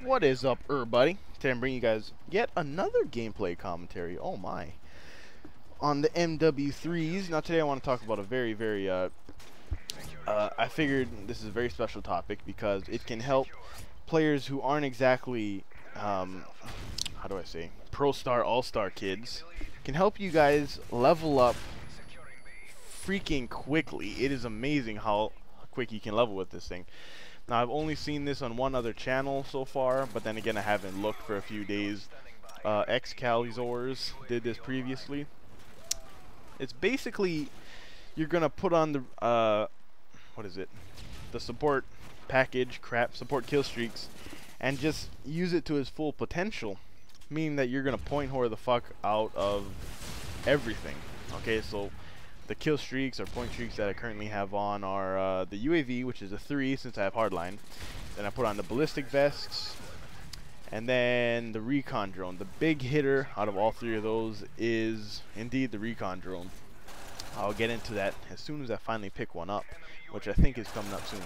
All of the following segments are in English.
What is up, everybody? Today I'm bringing you guys yet another gameplay commentary. Oh my. On the MW3s. Now today I want to talk about a very, I figured this is a very special topic because it can help players who aren't exactly, how do I say, pro-star, all-star kids. Can help you guys level up freaking quickly. It is amazing how quick you can level with this thing. Now, I've only seen this on one other channel so far, but then again, I haven't looked for a few days. Excalizors did this previously. It's basically, you're going to put on the, what is it? The support package, support kill streaks, and just use it to its full potential. Meaning that you're going to point whore the fuck out of everything. Okay, so the kill streaks or point streaks that I currently have on are the UAV, which is a 3 since I have hardline. Then I put on the ballistic vests, and then the Recon drone. The big hitter out of all three of those is indeed the Recon drone. I'll get into that as soon as I finally pick one up, which I think is coming up soon.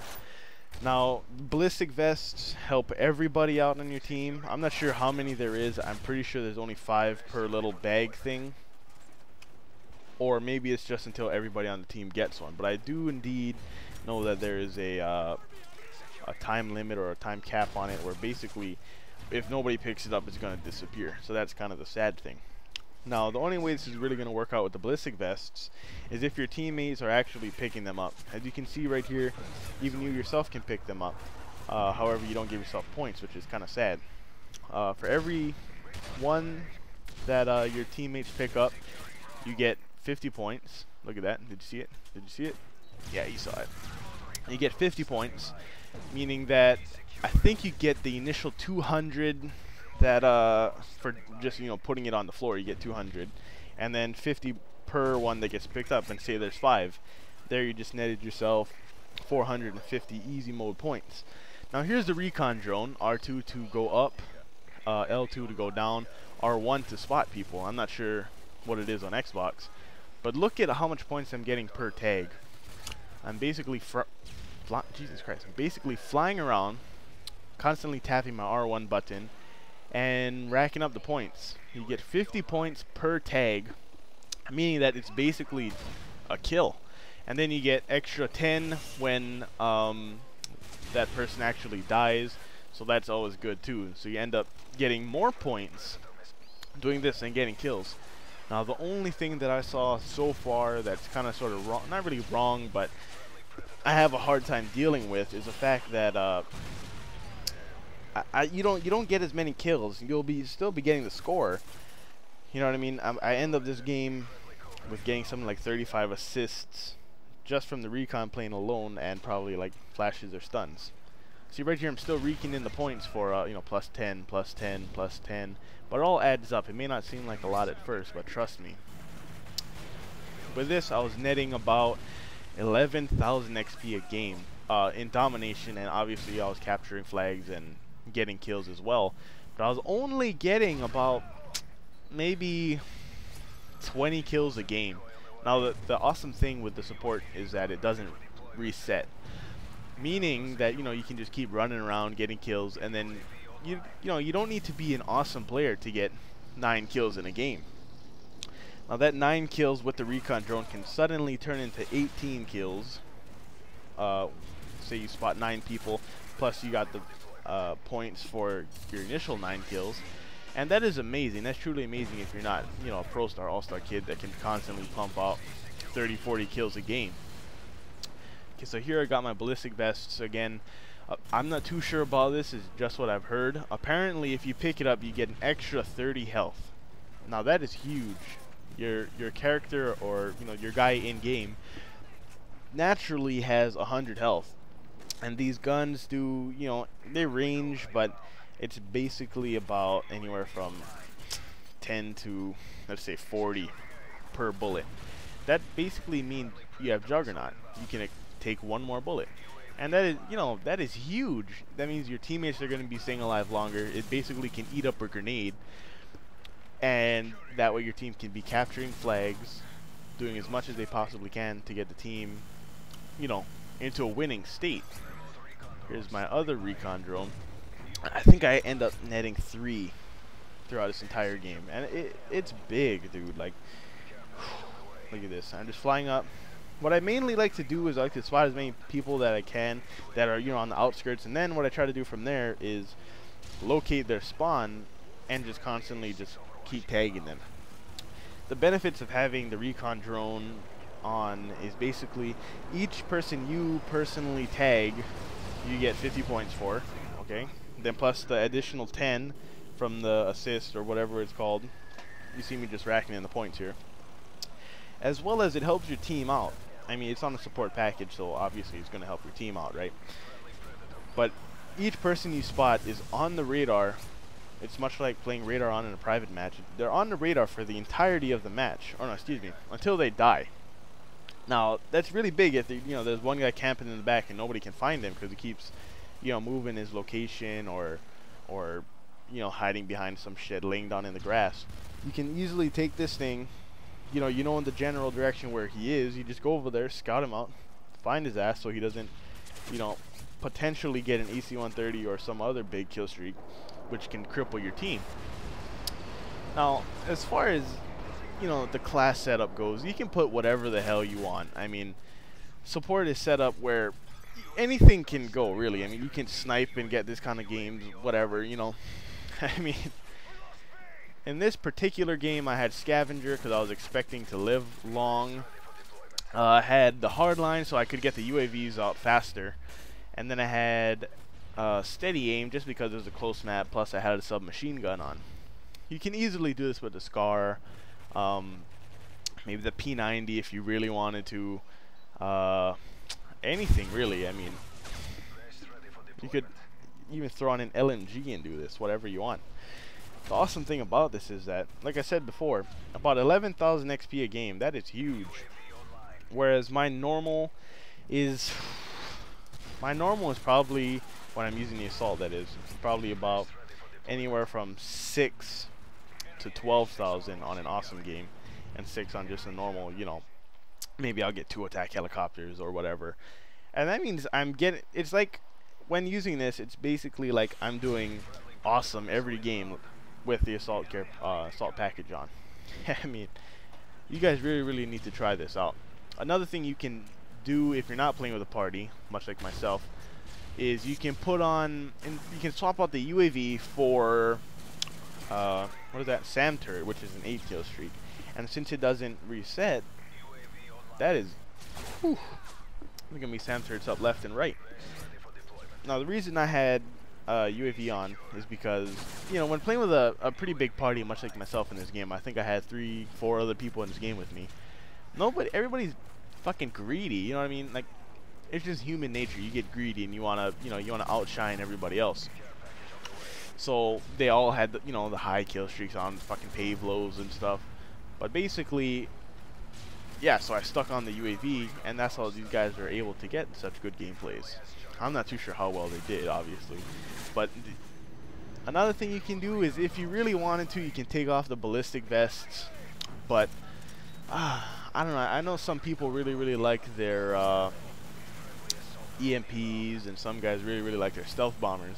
Now, ballistic vests help everybody out on your team. I'm not sure how many there is. I'm pretty sure there's only 5 per little bag thing. Or maybe it's just until everybody on the team gets one. But I do indeed know that there is a time limit or a time cap on it, where basically if nobody picks it up, it's going to disappear. So that's kind of the sad thing. Now, the only way this is really going to work out with the ballistic vests is if your teammates are actually picking them up. As you can see right here, even you yourself can pick them up. However, you don't give yourself points, which is kind of sad. For every one that your teammates pick up, you get 50 points. Look at that. Did you see it? Did you see it? Yeah, you saw it. You get 50 points, meaning that I think you get the initial 200 that for just, you know, putting it on the floor, you get 200, and then 50 per one that gets picked up. And say there's 5, there you just netted yourself 450 easy mode points. Now here's the Recon drone. R2 to go up, L2 to go down, R1 to spot people. I'm not sure what it is on Xbox, but look at how much points I'm getting per tag. I'm basically Jesus Christ, I'm basically flying around, constantly tapping my R1 button and racking up the points. You get 50 points per tag, meaning that it's basically a kill. And then you get extra 10 when that person actually dies, so that's always good too. So you end up getting more points doing this and getting kills. Now, the only thing that I saw so far that's kind of sort of wrong, not really wrong, but I have a hard time dealing with, is the fact that you don't get as many kills. You'll still be getting the score. You know what I mean? I end up this game with getting something like 35 assists just from the Recon playing alone, and probably like flashes or stuns. See right here, I'm still raking in the points for you know, plus 10, plus 10, plus 10, but it all adds up. It may not seem like a lot at first, but trust me. With this, I was netting about 11,000 XP a game in domination, and obviously I was capturing flags and getting kills as well. But I was only getting about maybe 20 kills a game. Now, the awesome thing with the support is that it doesn't reset. Meaning that, you know, you can just keep running around getting kills, and then you know, you don't need to be an awesome player to get 9 kills in a game. Now, that 9 kills with the Recon drone can suddenly turn into 18 kills. Say you spot 9 people, plus you got the points for your initial 9 kills, and that is amazing. That's truly amazing if you're not, you know, a pro-star, all-star kid that can constantly pump out 30, 40 kills a game. Okay, so here I got my ballistic vests again. I'm not too sure about this, is just what I've heard. Apparently, if you pick it up, you get an extra 30 health. Now that is huge. Your character, or you know, your guy in game, naturally has 100 health, and these guns do, you know, they range, but it's basically about anywhere from 10 to, let's say, 40 per bullet. That basically means you have Juggernaut. You can take one more bullet, and that is, you know, that is huge. That means your teammates are going to be staying alive longer. It basically can eat up a grenade, and that way your team can be capturing flags, doing as much as they possibly can to get the team, you know, into a winning state. Here's my other Recon drone. I think I end up netting 3 throughout this entire game, and it's big, dude. Like, look at this. I'm just flying up. What I mainly like to do is I like to spot as many people that I can that are, you know, on the outskirts, and then what I try to do from there is locate their spawn and just constantly just keep tagging them. The benefits of having the Recon drone on is basically each person you personally tag, you get 50 points for, okay? Then plus the additional 10 from the assist or whatever it's called. You see me just racking in the points here. As well as it helps your team out. I mean, it's on a support package, so obviously it's going to help your team out, right? But each person you spot is on the radar. It's much like playing radar on in a private match. They're on the radar for the entirety of the match. Or no, excuse me, until they die. Now, that's really big if you know, there's one guy camping in the back and nobody can find him because he keeps, you know, moving his location or you know, hiding behind some shit, laying down in the grass. You can easily take this thing, you know in the general direction where he is. You just go over there, scout him out, find his ass so he doesn't, you know, potentially get an AC-130 or some other big kill streak, which can cripple your team. Now, as far as, you know, the class setup goes, you can put whatever the hell you want. I mean, support is set up where anything can go, really. I mean, you can snipe and get this kind of games, whatever, you know. I mean, in this particular game, I had Scavenger because I was expecting to live long. I had the hardline so I could get the UAVs out faster. And then I had steady aim just because it was a close map, plus I had a submachine gun on. You can easily do this with the SCAR, maybe the P90 if you really wanted to. Anything really. I mean, you could even throw on an LMG and do this, whatever you want. The awesome thing about this is that, like I said before, about 11,000 XP a game, that is huge. Whereas my normal is probably, when I'm using the assault, that is, probably about anywhere from 6 to 12,000 on an awesome game, and 6 on just a normal, you know, maybe I'll get 2 attack helicopters or whatever. And that means I'm getting, it's like, when using this, it's basically like I'm doing awesome every game with the assault package on. I mean, you guys really need to try this out. Another thing you can do if you're not playing with a party, much like myself, is you can put on, and you can swap out the UAV for what is that, SAM turret, which is an 8 kill streak. And since it doesn't reset, that is, whew, look at me, SAM turrets up left and right. Now the reason I had UAV on is because, you know, when playing with a pretty big party, much like myself in this game, I think I had 3-4 other people in this game with me. Everybody's fucking greedy, you know what I mean? Like, it's just human nature. You get greedy and you wanna outshine everybody else. So they all had the, you know, the high kill streaks on, fucking pave lows and stuff. But basically, yeah, so I stuck on the UAV, and that's how these guys are able to get such good gameplays. I'm not too sure how well they did, obviously. But another thing you can do is, if you really wanted to, you can take off the ballistic vests. But I don't know. I know some people really like their EMPs, and some guys really like their stealth bombers.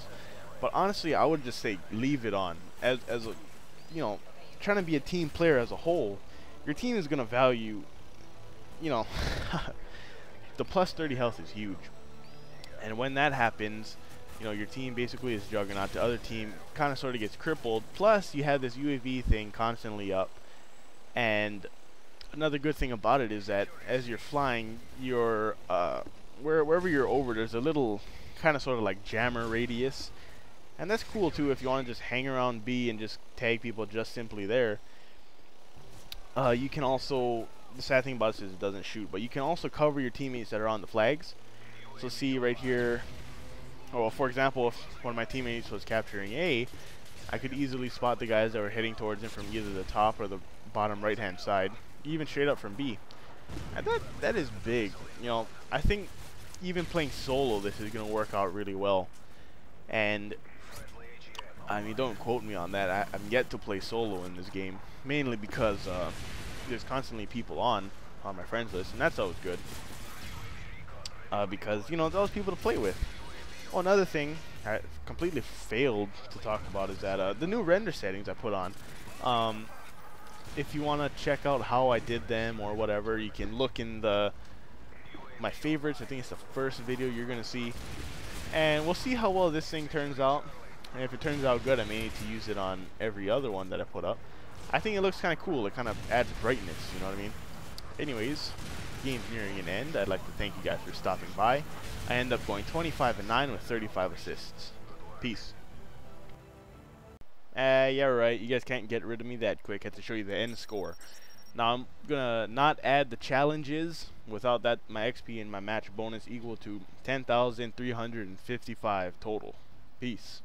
But honestly, I would just say leave it on. As a, you know, trying to be a team player as a whole, your team is gonna value, you know, the plus 30 health is huge. And when that happens, you know, your team basically is juggernaut. The other team kind of sort of gets crippled. Plus, you have this UAV thing constantly up. And another good thing about it is that as you're flying, you're wherever you're over, there's a little kind of sort of like jammer radius. And that's cool too if you want to just hang around B and just tag people just simply there. You can also, the sad thing about this is it doesn't shoot, but you can also cover your teammates that are on the flags. So see right here, well, for example, if one of my teammates was capturing A, I could easily spot the guys that were heading towards him from either the top or the bottom right hand side, even straight up from B. And that is big. You know, I think even playing solo, this is going to work out really well. And I mean, don't quote me on that. I'm yet to play solo in this game, mainly because there's constantly people on my friends list, and that's always good. Because, you know, there's always people to play with. Oh, another thing, I completely failed to talk about is that the new render settings I put on. If you want to check out how I did them or whatever, you can look in my favorites. I think it's the first video you're gonna see, and we'll see how well this thing turns out. And if it turns out good, I may need to use it on every other one that I put up. I think it looks kind of cool. It kind of adds brightness, you know what I mean? Anyways, game's nearing an end. I'd like to thank you guys for stopping by. I end up going 25-9 with 35 assists. Peace. Yeah, right. You guys can't get rid of me that quick. I have to show you the end score. Now, I'm gonna not add the challenges. Without that, my XP and my match bonus equal to 10,355 total. Peace.